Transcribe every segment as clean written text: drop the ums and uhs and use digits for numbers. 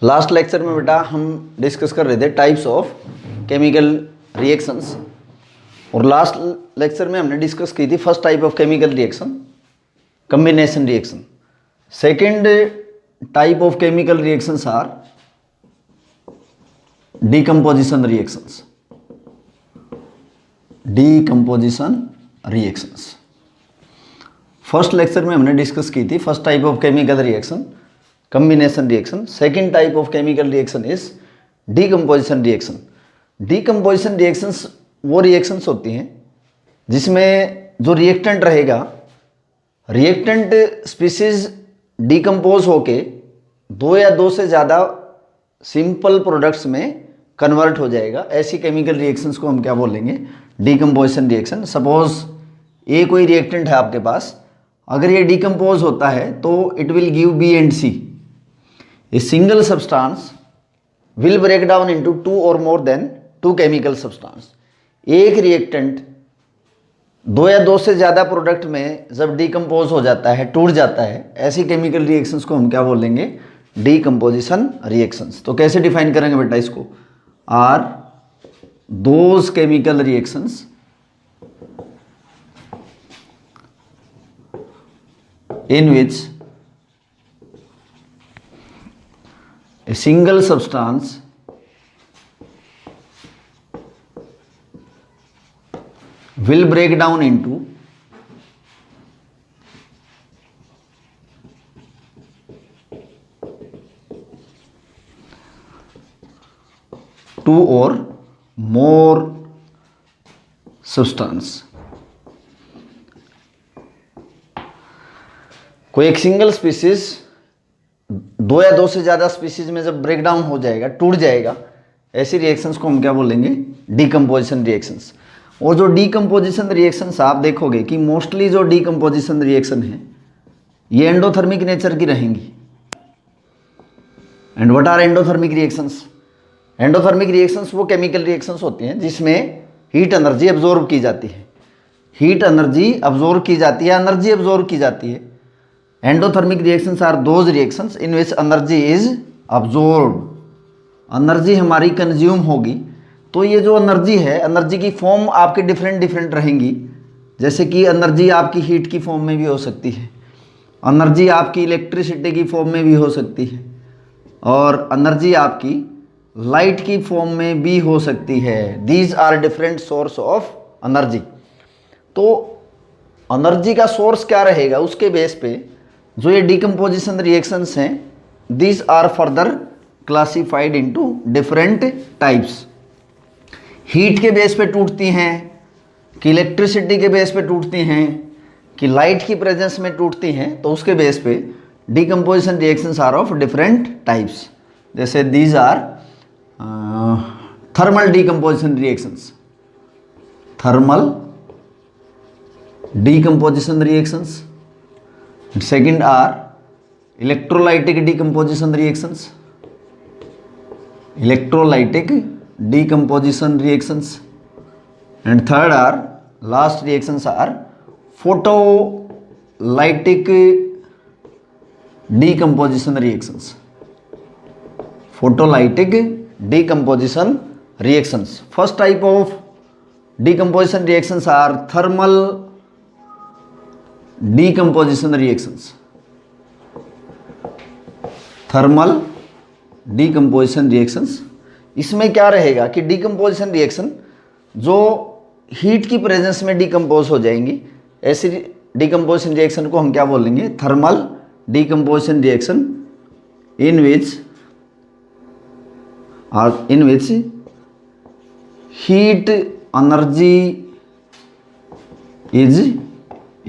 Last lecture में बेटा हम डिस्कस कर रहे थे टाइप्स ऑफ केमिकल रिएक्शंस, और लास्ट लेक्चर में हमने डिस्कस की थी first type of chemical reaction combination reaction. Second type of chemical reactions are decomposition reactions. Decomposition reactions first lecture में हमने डिस्कस की थी first type of chemical reaction combination reaction. Second type of chemical reaction is decomposition reaction. Decomposition reactions वो reactions होती हैं जिसमें जो reactant रहेगा, रिएक्टेंट स्पीसीज डीकम्पोज होके दो या दो से ज़्यादा सिंपल प्रोडक्ट्स में कन्वर्ट हो जाएगा। ऐसी केमिकल रिएक्शंस को हम क्या बोलेंगे? Decomposition reaction. सपोज ए कोई रिएक्टेंट है आपके पास, अगर ये डीकम्पोज होता है तो it will give B and C. A single substance will break down into two और more than two chemical substance. एक रिएक्टेंट दो या दो से ज़्यादा प्रोडक्ट में जब डीकम्पोज हो जाता है, टूट जाता है, ऐसी केमिकल रिएक्शंस को हम क्या बोलेंगे? Decomposition reactions. तो कैसे डिफाइन करेंगे बेटा इसको? Are those chemical reactions in which a single substance will break down into two or more substance। कोई एक सिंगल स्पीसीज दो या दो से ज़्यादा स्पीसीज में जब ब्रेक डाउन हो जाएगा, टूट जाएगा, ऐसी रिएक्शंस को हम क्या बोलेंगे? Decomposition reactions. और जो डीकम्पोजिशन रिएक्शंस आप देखोगे कि मोस्टली जो डीकम्पोजिशन रिएक्शन है ये एंडोथर्मिक नेचर की रहेंगी। And what are endothermic reactions? Endothermic reactions वो केमिकल रिएक्शंस होती हैं जिसमें हीट एनर्जी एब्जॉर्ब की जाती है। हीट एनर्जी एब्जॉर्ब की जाती है, एनर्जी एब्जॉर्ब की जाती है। Endothermic reactions are those reactions in which energy is absorb. Energy हमारी कंज्यूम होगी, तो ये जो एनर्जी है, एनर्जी की फॉर्म आपके डिफरेंट डिफरेंट रहेंगी। जैसे कि एनर्जी आपकी हीट की फॉर्म में भी हो सकती है, एनर्जी आपकी इलेक्ट्रिसिटी की फॉर्म में भी हो सकती है, और एनर्जी आपकी लाइट की फॉर्म में भी हो सकती है। These are different source of energy. तो एनर्जी का सोर्स क्या रहेगा, उसके बेस पे जो ये डीकम्पोजिशन रिएक्शंस हैं, these are further classified into different types. Heat के बेस पे टूटती हैं कि इलेक्ट्रिसिटी के बेस पे टूटती हैं कि लाइट की प्रेजेंस में टूटती हैं, तो उसके बेस पे decomposition reactions are of different types. जैसे these are thermal decomposition reactions, thermal decomposition reactions. Second are electrolytic decomposition reactions, electrolytic decomposition reactions, and third are last reactions are photolytic decomposition reactions, photolytic decomposition reactions। First type of decomposition reactions are thermal decomposition reactions, thermal decomposition reactions. इसमें क्या रहेगा कि decomposition reaction जो heat की presence में decompose हो जाएंगी, ऐसी डीकम्पोजिशन रिएक्शन को हम क्या बोलेंगे? Thermal decomposition reaction in which heat energy is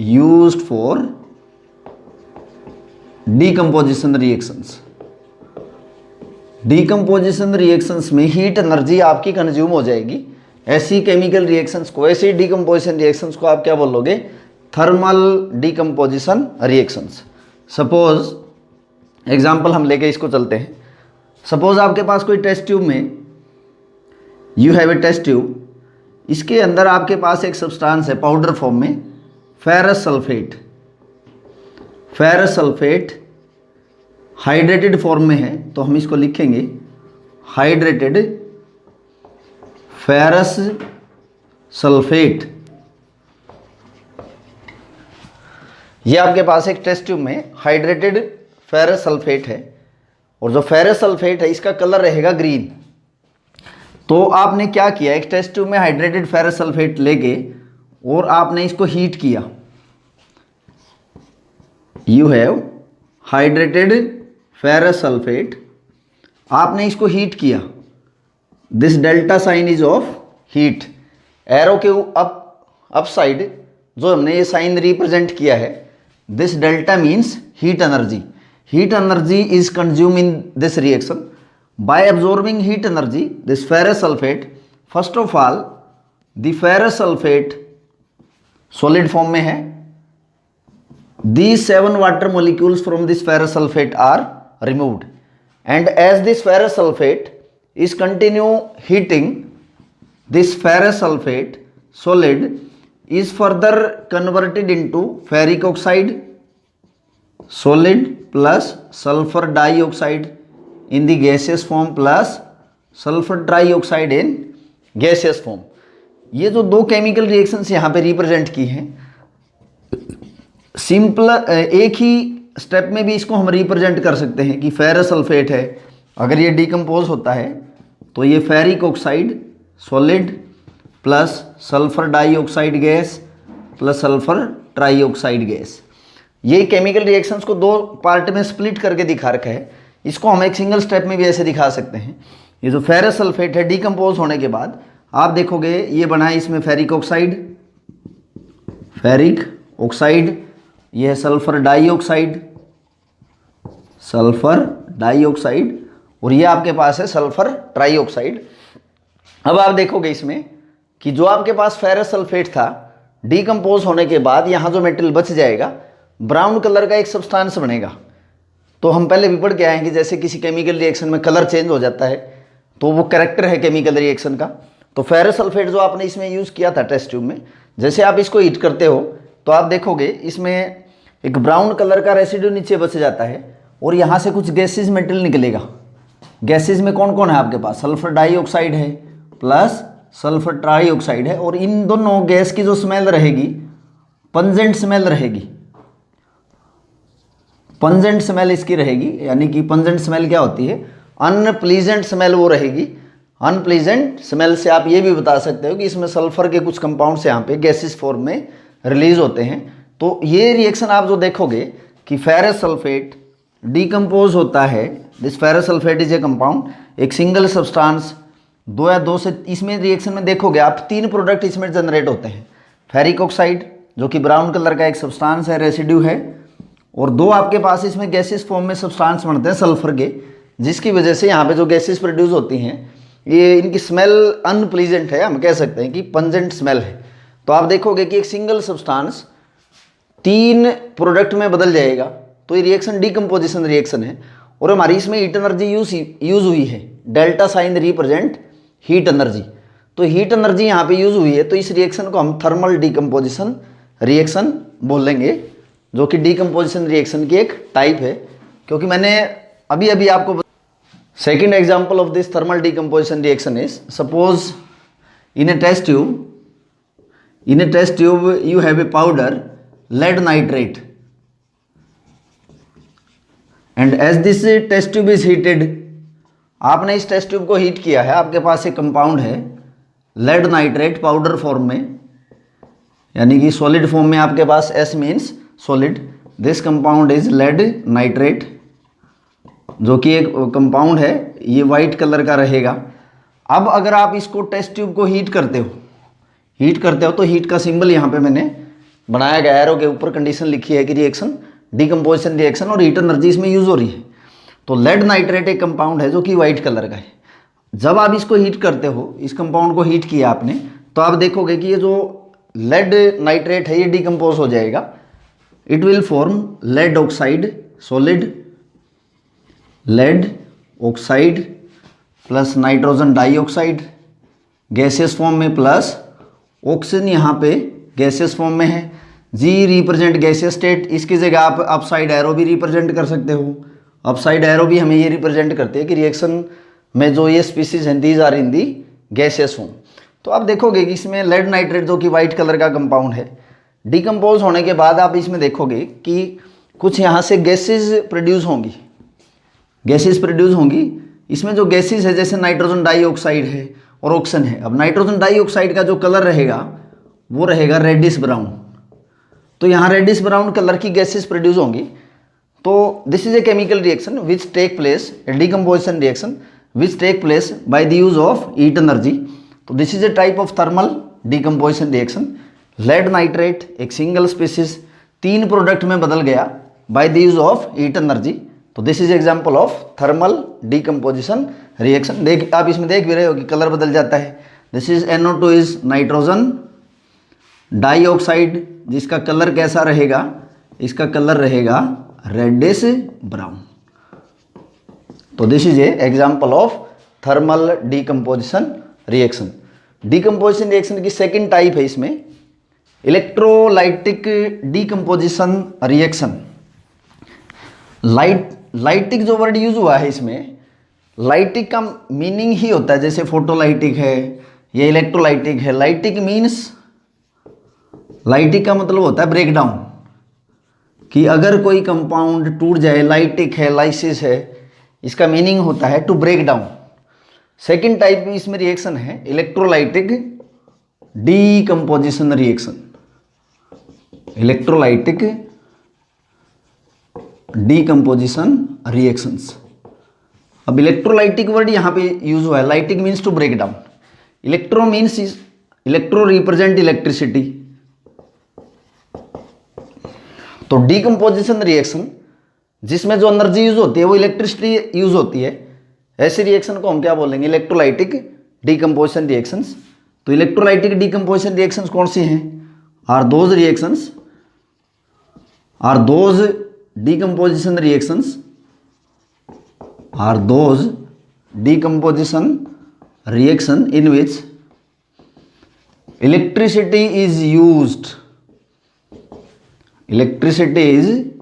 used for decomposition reactions। Decomposition reactions में हीट एनर्जी आपकी कंज्यूम हो जाएगी। ऐसी केमिकल रिएक्शंस को, ऐसी डीकम्पोजिशन रिएक्शंस को आप क्या बोलोगे? Thermal decomposition reactions. Suppose example हम लेके इसको चलते हैं। सपोज आपके पास कोई टेस्ट ट्यूब में, you have a test tube, इसके अंदर आपके पास एक सब्सटेंस है पाउडर फॉर्म में, ferrous sulphate. Ferrous sulphate hydrated form में है तो हम इसको लिखेंगे हाइड्रेटेड फेरस सल्फेट। ये आपके पास एक टेस्ट ट्यूब में हाइड्रेटेड फेरस सल्फेट है और जो फेरस सल्फेट है इसका कलर रहेगा ग्रीन। तो आपने क्या किया, एक टेस्ट ट्यूब में हाइड्रेटेड फेरस सल्फेट लेके और आपने इसको हीट किया। You have hydrated ferrous sulphate, आपने इसको हीट किया। This delta sign is of heat. Arrow के अप साइड जो हमने ये साइन रिप्रेजेंट किया है, this delta means heat energy. Heat energy is consumed in this reaction. By absorbing heat energy, this ferrous sulfate, first of all, the ferrous sulfate solid form में है. These 7 water molecules from this ferrous sulfate are removed. And as this ferrous sulfate is continue heating, this ferrous sulfate solid is further converted into ferric oxide solid plus sulfur dioxide in the gaseous form plus sulfur trioxide in gaseous form। ये जो दो chemical reactions यहाँ पे represent की हैं, simple एक ही step में भी इसको हम रिप्रेजेंट कर सकते हैं कि फेरस सल्फेट है, अगर ये डिकम्पोज होता है तो ये ferric oxide solid plus sulphur dioxide gas plus sulphur trioxide gas. ये केमिकल रिएक्शंस को दो पार्ट में स्प्लिट करके दिखा रखा है। इसको हम एक सिंगल स्टेप में भी ऐसे दिखा सकते हैं। ये जो फेरस सल्फेट है डिकम्पोज होने के बाद आप देखोगे ये बना है इसमें फेरिक ऑक्साइड, ये है सल्फर डाइऑक्साइड और ये आपके पास है सल्फर ट्राइऑक्साइड। अब आप देखोगे इसमें कि जो आपके पास फेरस सल्फेट था डिकम्पोज होने के बाद यहाँ जो मेटेरियल बच जाएगा ब्राउन कलर का एक सब्सटेंस बनेगा। तो हम पहले भी पढ़ के आए हैं कि जैसे किसी केमिकल रिएक्शन में कलर चेंज हो जाता है तो वो कैरेक्टर है केमिकल रिएक्शन का। तो फेरस सल्फेट जो आपने इसमें यूज़ किया था टेस्ट ट्यूब में, जैसे आप इसको हीट करते हो तो आप देखोगे इसमें एक ब्राउन कलर का रेसिड्यू नीचे बच जाता है और यहाँ से कुछ गैसेज मेटेरियल निकलेगा। गैसेज में कौन कौन है आपके पास, सल्फर डाइऑक्साइड है प्लस सल्फर ट्राइऑक्साइड है और इन दोनों गैस की जो स्मेल रहेगी पंजेंट स्मेल रहेगी। पंजेंट स्मेल इसकी रहेगी, यानी कि पंजेंट स्मेल क्या होती है, अनप्लीजेंट स्मेल वो रहेगी। अनप्लीजेंट स्मेल से आप ये भी बता सकते हो कि इसमें सल्फर के कुछ कंपाउंड्स यहाँ पे गैसेस फॉर्म में रिलीज होते हैं। तो ये रिएक्शन आप जो देखोगे कि फेरस सल्फेट डिकम्पोज होता है, this ferrous sulphate is a compound, एक सिंगल सब्सटेंस, दो या दो से, इसमें रिएक्शन में देखोगे आप 3 प्रोडक्ट इसमें जनरेट होते हैं। फेरिक ऑक्साइड जो कि ब्राउन कलर का एक सब्सटेंस है, रेसिड्यू है, और 2 आपके पास इसमें गैसेस फॉर्म में सब्सटेंस बनते हैं सल्फर के, जिसकी वजह से यहाँ पे जो गैसेस प्रोड्यूस होती हैं ये इनकी स्मेल अनप्लीजेंट है, हम कह सकते हैं कि पंजेंट स्मेल है। तो आप देखोगे कि एक सिंगल सब्सटेंस 3 प्रोडक्ट में बदल जाएगा। तो ये रिएक्शन डिकम्पोजिशन रिएक्शन है और हमारी इसमें हीट एनर्जी यूज़ हुई है। Delta sign represent heat energy, तो हीट एनर्जी यहाँ पे यूज़ हुई है। तो इस रिएक्शन को हम थर्मल डिकम्पोजिशन रिएक्शन बोलेंगे, जो कि डिकम्पोजिशन रिएक्शन की एक टाइप है। क्योंकि मैंने अभी आपको second example of this thermal decomposition reaction is, suppose in a test tube you have a powder lead nitrate and as this test tube is heated, आपने इस टेस्ट ट्यूब को हीट किया है, आपके पास एक कंपाउंड है लेड नाइट्रेट पाउडर फॉर्म में, यानी कि सॉलिड फॉर्म में आपके पास S means solid, this compound is lead nitrate, जो कि एक कंपाउंड है, ये वाइट कलर का रहेगा। अब अगर आप इसको टेस्ट ट्यूब को हीट करते हो तो हीट का सिंबल यहाँ पे मैंने बनाया गया, एरो के ऊपर कंडीशन लिखी है कि रिएक्शन डिकम्पोजिशन रिएक्शन और हीट एनर्जी इसमें यूज हो रही है। तो लेड नाइट्रेट एक कंपाउंड है जो कि वाइट कलर का है। जब आप इसको हीट करते हो, इस कंपाउंड को हीट किया आपने, तो आप देखोगे कि ये जो लेड नाइट्रेट है ये डिकम्पोज हो जाएगा। It will form lead oxide solid, lead oxide plus nitrogen dioxide gaseous form में, प्लस ऑक्सीजन यहाँ पे गैसियस फॉर्म में है। जी रिप्रेजेंट गैसियस स्टेट, इसकी जगह आप अपसाइड एरो भी रिप्रेजेंट कर सकते हो। अपसाइड एरो भी हमें ये रिप्रेजेंट करते हैं कि रिएक्शन में जो ये स्पीसीज हैं these are in the gaseous form. तो आप देखोगे कि इसमें लेड नाइट्रेट जो कि वाइट कलर का कंपाउंड है, डिकम्पोज होने के बाद आप इसमें देखोगे कि कुछ यहाँ से गैसेज प्रोड्यूस होंगी, गैसेज प्रोड्यूस होंगी। इसमें जो गैसेज है जैसे नाइट्रोजन डाइऑक्साइड है और ऑक्सीजन है। अब नाइट्रोजन डाइऑक्साइड का जो कलर रहेगा वो रहेगा रेडिश ब्राउन। तो यहाँ रेडिश ब्राउन कलर की गैसेज प्रोड्यूस होंगी। तो this is a chemical reaction which take place, a decomposition reaction which take place by the use of heat energy. तो this is a type of thermal decomposition reaction. Lead nitrate एक single species 3 product में बदल गया by the use of heat energy. तो this is example of thermal decomposition reaction. देख आप इसमें देख भी रहे हो कि कलर बदल जाता है। This is NO2 is nitrogen dioxide, जिसका कलर कैसा रहेगा, इसका कलर रहेगा रेडिश ब्राउन। तो this is A example of thermal decomposition reaction. Decomposition reaction की सेकंड टाइप है इसमें इलेक्ट्रोलाइटिक डिकम्पोजिशन रिएक्शन। लाइटिक जो वर्ड यूज हुआ है इसमें, लाइटिक का मीनिंग ही होता है जैसे फोटोलाइटिक है या इलेक्ट्रोलाइटिक है। लाइटिक मीन्स, लाइटिक का मतलब होता है ब्रेक डाउन, कि अगर कोई कंपाउंड टूट जाए, लाइटिक है, लाइसिस है, इसका मीनिंग होता है to break down. Second type में इसमें रिएक्शन है electrolytic decomposition reaction. Electrolytic decomposition reactions. अब इलेक्ट्रोलाइटिक वर्ड यहां पे यूज हुआ है। Lytic means to break down, electro means electro represent electricity. तो डीकम्पोजिशन रिएक्शन जिसमें जो एनर्जी यूज होती है वो इलेक्ट्रिसिटी यूज होती है, ऐसे रिएक्शन को हम क्या बोलेंगे, इलेक्ट्रोलाइटिक डीकम्पोजिशन रिएक्शंस। तो इलेक्ट्रोलाइटिक डीकम्पोजिशन रिएक्शंस कौन सी हैं? Are those reactions, are those decomposition reactions, are those decomposition reaction in which electricity is used, electricity is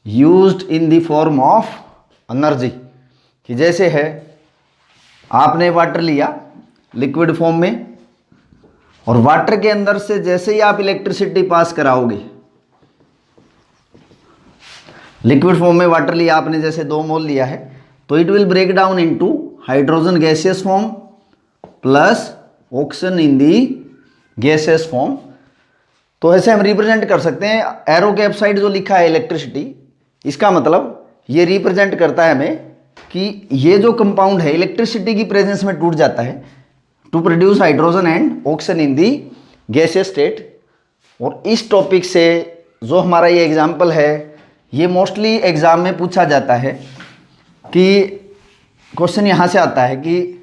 used in the form of energy. कि जैसे है आपने वाटर लिया liquid form में, और वाटर के अंदर से जैसे ही आप इलेक्ट्रिसिटी पास कराओगे, लिक्विड फॉर्म में वाटर लिया आपने जैसे 2 मोल लिया है, तो it will break down into hydrogen gaseous form plus oxygen in the gaseous form. तो ऐसे हम रिप्रेजेंट कर सकते हैं। एरो के अपसाइड जो लिखा है इलेक्ट्रिसिटी, इसका मतलब ये रिप्रेजेंट करता है हमें कि ये जो कंपाउंड है इलेक्ट्रिसिटी की प्रेजेंस में टूट जाता है to produce hydrogen and oxygen in the gaseous state. और इस टॉपिक से जो हमारा ये एग्जाम्पल है, ये मोस्टली एग्जाम में पूछा जाता है कि क्वेश्चन यहाँ से आता है कि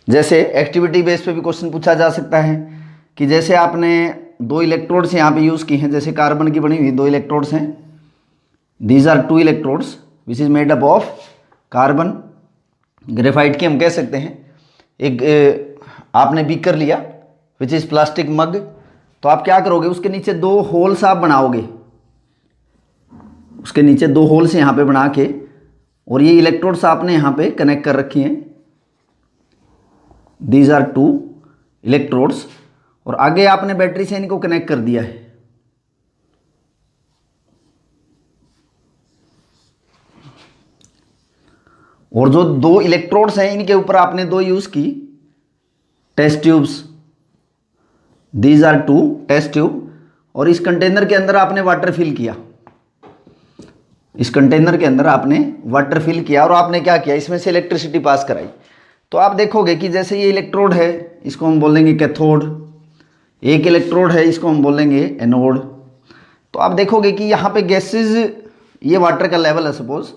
जैसे एक्टिविटी बेस पे भी क्वेश्चन पूछा जा सकता है कि जैसे आपने 2 इलेक्ट्रोड्स यहाँ पे यूज़ की हैं, जैसे कार्बन की बनी हुई 2 इलेक्ट्रोड्स हैं, these are 2 electrodes which is made up of carbon. Graphite की हम कह सकते हैं। एक आपने बीकर लिया विच इज़ प्लास्टिक मग, तो आप क्या करोगे, उसके नीचे 2 होल्स आप बनाओगे, उसके नीचे 2 होल्स यहाँ पे बना के, और ये इलेक्ट्रोड्स आपने यहाँ पे कनेक्ट कर रखी हैं, दीज आर 2 इलेक्ट्रोड्स, और आगे आपने बैटरी से इनको कनेक्ट कर दिया है। और जो 2 इलेक्ट्रोड्स हैं इनके ऊपर आपने 2 यूज की test tubes, these are 2 test tube, और इस कंटेनर के अंदर आपने वाटर फिल किया, इस कंटेनर के अंदर आपने वाटर फिल किया, और आपने क्या किया, इसमें से इलेक्ट्रिसिटी पास कराई। तो आप देखोगे कि जैसे ये इलेक्ट्रोड है, इसको हम बोलेंगे कैथोड, एक इलेक्ट्रोड है, इसको हम बोलेंगे एनोड। तो आप देखोगे कि यहाँ पे गैसेज, ये वाटर का लेवल है, सपोज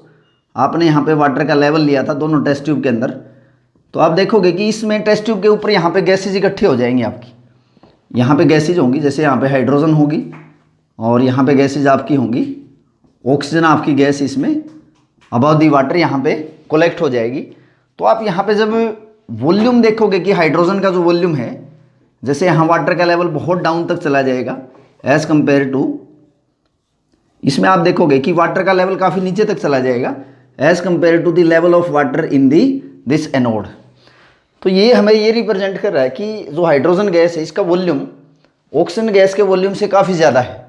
आपने यहाँ पे वाटर का लेवल लिया था दोनों टेस्ट ट्यूब के अंदर, तो आप देखोगे कि इसमें टेस्ट ट्यूब के ऊपर यहाँ पे गैसेज इकट्ठी हो जाएंगी आपकी, यहाँ पे गैसेज होंगी, जैसे यहाँ पे हाइड्रोजन होगी और यहाँ पे गैसेज आपकी होंगी, ऑक्सीजन आपकी गैस इसमें अबव दी वाटर यहाँ पे कलेक्ट हो जाएगी। तो आप यहाँ पे जब वॉल्यूम देखोगे कि हाइड्रोजन का जो वॉल्यूम है, जैसे यहाँ वाटर का लेवल बहुत डाउन तक चला जाएगा एज़ कंपेयर टू, इसमें आप देखोगे कि वाटर का लेवल काफ़ी नीचे तक चला जाएगा, as compare to the level of water in the this anode. तो ये हमें ये रिप्रेजेंट कर रहा है कि जो हाइड्रोजन गैस है इसका वॉल्यूम ऑक्सीजन गैस के वॉल्यूम से काफ़ी ज़्यादा है।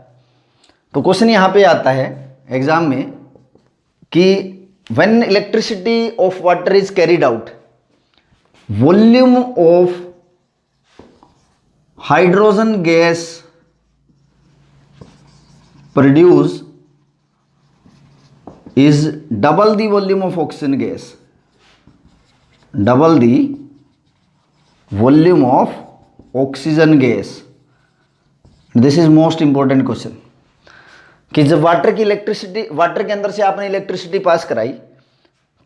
तो क्वेश्चन यहाँ पे आता है एग्जाम में कि when elasticity of water is carried out, volume of hydrogen gas produce is double the volume of oxygen gas, double the volume of oxygen gas. This is most important question कि जब water की electricity, water के अंदर से आपने electricity pass कराई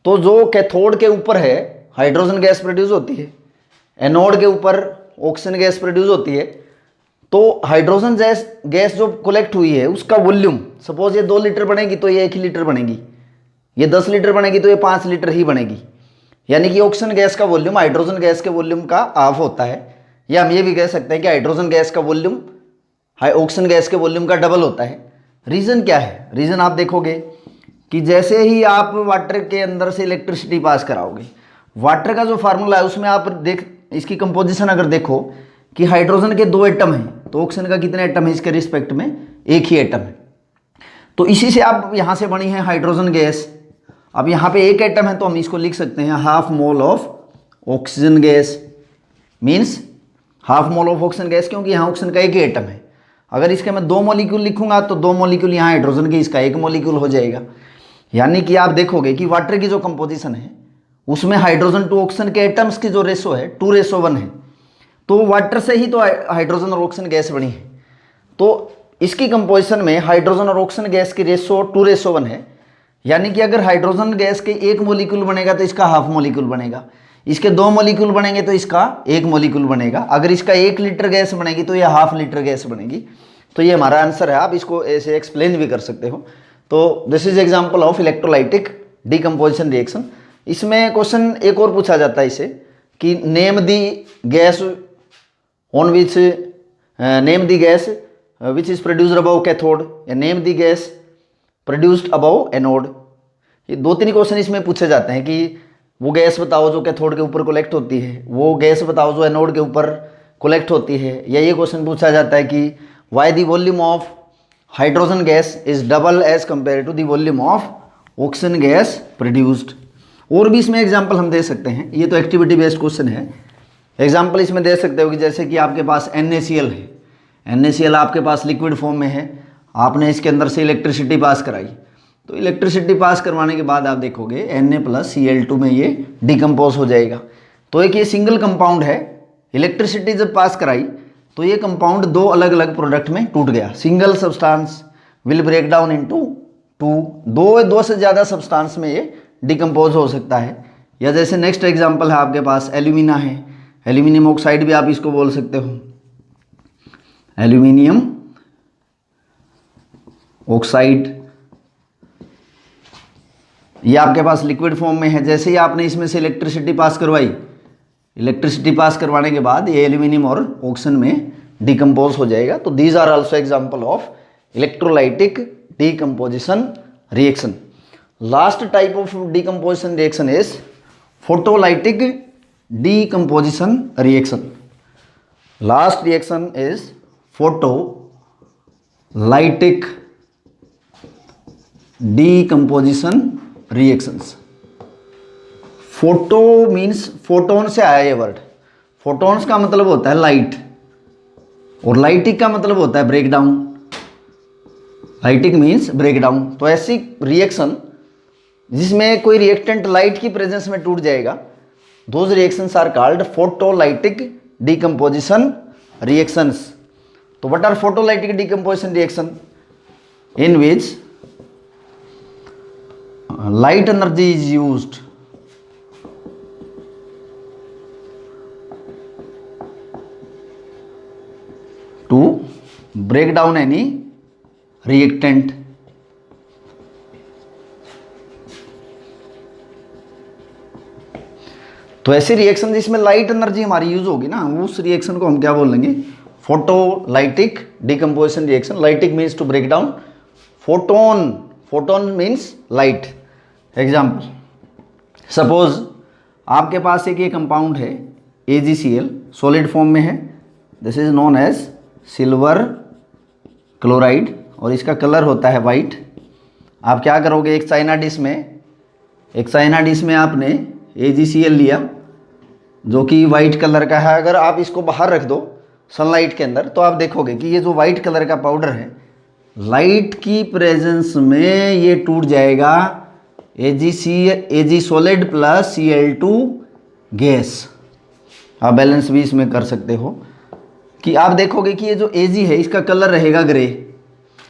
तो जो कैथोड के ऊपर है हाइड्रोजन गैस प्रोड्यूस होती है, एनोड के ऊपर ऑक्सीजन गैस प्रोड्यूस होती है। तो हाइड्रोजन गैस जो कलेक्ट हुई है उसका वॉल्यूम, सपोज ये 2 लीटर बनेगी तो ये 1 ही लीटर बनेगी, ये 10 लीटर बनेगी तो ये 5 लीटर ही बनेगी। यानी कि ऑक्सीजन गैस का वॉल्यूम हाइड्रोजन गैस के वॉल्यूम का हाफ होता है, या हम ये भी कह सकते हैं कि हाइड्रोजन गैस का वॉल्यूम ऑक्सीजन गैस के वॉल्यूम का डबल होता है। रीज़न क्या है? रीज़न आप देखोगे कि जैसे ही आप वाटर के अंदर से इलेक्ट्रिसिटी पास कराओगे, वाटर का जो फार्मूला है उसमें आप इसकी कंपोजिशन अगर देखो कि हाइड्रोजन के 2 एटम हैं तो ऑक्सीजन का कितने एटम है इसके रिस्पेक्ट में? 1 ही एटम है। तो इसी से आप यहाँ से बनी है हाइड्रोजन गैस। अब यहाँ पे 1 एटम है तो हम इसको लिख सकते हैं half mole of oxygen gas, means half mole of oxygen gas, क्योंकि यहाँ ऑक्सीजन का 1 ही एटम है। अगर इसके मैं 2 मॉलिक्यूल लिखूंगा तो 2 मॉलिक्यूल यहाँ हाइड्रोजन के, इसका 1 मॉलिक्यूल हो जाएगा। यानी कि आप देखोगे कि वाटर की जो कंपोजिशन है उसमें हाइड्रोजन टू ऑक्सीजन के एटम्स की जो रेशो है 2:1 है। तो वाटर से ही तो हाइड्रोजन और ऑक्सीजन गैस बनी है। तो इसकी कंपोजिशन में हाइड्रोजन और ऑक्सीजन गैस की रेशो 2:1 है। यानी कि अगर हाइड्रोजन गैस के 1 मॉलिक्यूल बनेगा तो इसका हाफ मॉलिक्यूल बनेगा, इसके 2 मॉलिक्यूल बनेंगे तो इसका 1 मॉलिक्यूल बनेगा। अगर इसका 1 लीटर गैस बनेगी तो यह हाफ लीटर गैस बनेगी। तो ये हमारा आंसर है। आप इसको ऐसे एक्सप्लेन भी कर सकते हो। तो this is example of electrolytic decomposition reaction. इसमें क्वेश्चन एक और पूछा जाता है इसे कि name the gas on which name the gas which is produced above cathode, या name the gas produced above anode. ये 2-3 क्वेश्चन इसमें पूछे जाते हैं कि वो गैस बताओ जो कैथोड के ऊपर कलेक्ट होती है, वो गैस बताओ जो एनोड के ऊपर कलेक्ट होती है, या ये क्वेश्चन पूछा जाता है कि why the volume of hydrogen gas is double as compare to the volume of oxygen gas produced. और भी इसमें एग्जाम्पल हम दे सकते हैं। ये तो एक्टिविटी बेस्ड क्वेश्चन है। एग्जाम्पल इसमें दे सकते हो कि जैसे कि आपके पास NaCl है, NaCl आपके पास लिक्विड फॉर्म में है, आपने इसके अंदर से इलेक्ट्रिसिटी पास कराई। तो इलेक्ट्रिसिटी पास करवाने के बाद आप देखोगे Na+Cl2 में ये डिकम्पोज हो जाएगा। तो एक ये सिंगल कंपाउंड है, इलेक्ट्रिसिटी जब पास कराई तो ये कंपाउंड 2 अलग अलग प्रोडक्ट में टूट गया। Single substance will break down into 2 से ज़्यादा सब्सटेंस में ये डिकम्पोज हो सकता है। या जैसे नेक्स्ट एग्जांपल है आपके पास एल्यूमिना है, एल्यूमिनियम ऑक्साइड भी आप इसको बोल सकते हो, एल्यूमिनियम ऑक्साइड। ये आपके पास लिक्विड फॉर्म में है। जैसे ही आपने इसमें से इलेक्ट्रिसिटी पास करवाई, इलेक्ट्रिसिटी पास करवाने के बाद ये एल्यूमिनियम और ऑक्सीजन में डिकम्पोज हो जाएगा। तो these are also example of electrolytic decomposition reaction. Last type of decomposition reaction is photolytic decomposition reaction. Last reaction is photolytic decomposition reactions. Photo means photon से आया ये वर्ड। फोटोन्स का मतलब होता है लाइट, और लाइटिक का मतलब होता है break down. Lytic means break down. तो ऐसी रिएक्शन जिसमें कोई रिएक्टेंट लाइट की प्रेजेंस में टूट जाएगा, those reactions are called photolytic decomposition reactions. तो what are photolytic decomposition reaction? In which light energy is used to break down any reactant। तो ऐसी रिएक्शन जिसमें लाइट एनर्जी हमारी यूज होगी ना, उस रिएक्शन को हम क्या बोलेंगे? Photolytic decomposition reaction. Lytic means to break down, photon means light, example, suppose आपके पास एक ये कंपाउंड है AgCl, सॉलिड फॉर्म में है, this is known as silver chloride और इसका कलर होता है वाइट। आप क्या करोगे, एक चाइना डिश में आपने AgCl लिया जो कि वाइट कलर का है। अगर आप इसको बाहर रख दो सनलाइट के अंदर तो आप देखोगे कि ये जो वाइट कलर का पाउडर है, लाइट की प्रेजेंस में ये टूट जाएगा Ag solid plus Cl2 gas. आप बैलेंस भी इसमें कर सकते हो कि आप देखोगे कि ये जो Ag है इसका कलर रहेगा ग्रे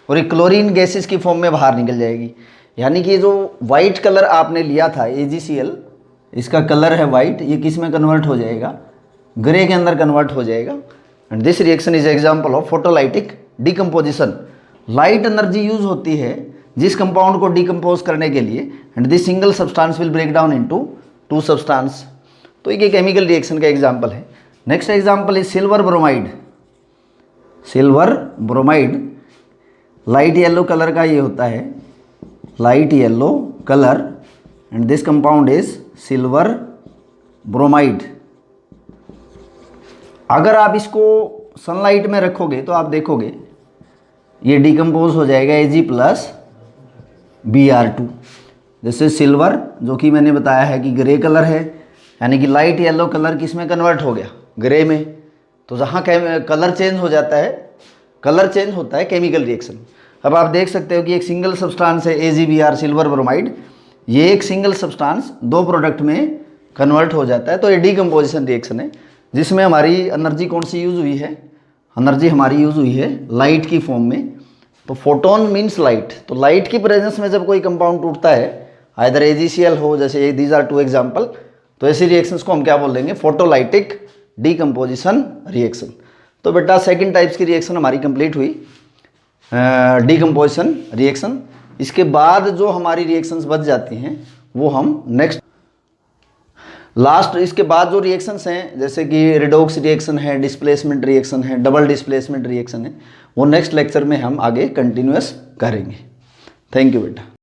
और ये क्लोरीन गैसेस की फॉर्म में बाहर निकल जाएगी। यानी कि ये जो वाइट कलर आपने लिया था AgCl, इसका कलर है वाइट, ये किस में कन्वर्ट हो जाएगा, ग्रे के अंदर कन्वर्ट हो जाएगा। And this reaction is example of photolytic decomposition. Light energy use होती है जिस कंपाउंड को डिकम्पोज करने के लिए, and this single substance will break down into two substance. तो ये केमिकल रिएक्शन का एग्जांपल है। Next example is silver bromide. Silver bromide light yellow colour का ये होता है, light yellow colour, and this compound is silver bromide. अगर आप इसको सनलाइट में रखोगे तो आप देखोगे ये डिकम्पोज हो जाएगा Ag प्लस Br2। जैसे सिल्वर जो कि मैंने बताया है कि ग्रे कलर है, यानी कि लाइट येलो कलर किस में कन्वर्ट हो गया, ग्रे में। तो जहाँ कलर चेंज हो जाता है, कलर चेंज होता है केमिकल रिएक्शन। अब आप देख सकते हो कि एक सिंगल सब्सटेंस है AgBr सिल्वर ब्रोमाइड, ये एक सिंगल सब्सटेंस दो प्रोडक्ट में कन्वर्ट हो जाता है। तो ये डिकम्पोजिशन रिएक्शन है जिसमें हमारी एनर्जी कौन सी यूज़ हुई है, एनर्जी हमारी यूज़ हुई है लाइट की फॉर्म में। तो फोटोन मीन्स लाइट। तो लाइट की प्रेजेंस में जब कोई कंपाउंड टूटता है, आइदर AgCl हो, जैसे दीज आर टू एग्जाम्पल, तो ऐसी रिएक्शंस को हम क्या बोल देंगे, फोटोलाइटिक डिकम्पोजिशन रिएक्शन। तो बेटा सेकंड टाइप्स की रिएक्शन हमारी कंप्लीट हुई, डिकम्पोजिशन रिएक्शन। इसके बाद जो हमारी रिएक्शंस बच जाती हैं वो हम नेक्स्ट लास्ट, इसके बाद जो रिएक्शंस हैं जैसे कि रिडॉक्स रिएक्शन है, डिस्प्लेसमेंट रिएक्शन है, डबल डिस्प्लेसमेंट रिएक्शन है, वो नेक्स्ट लेक्चर में हम आगे कंटिन्यूअस करेंगे। थैंक यू बेटा।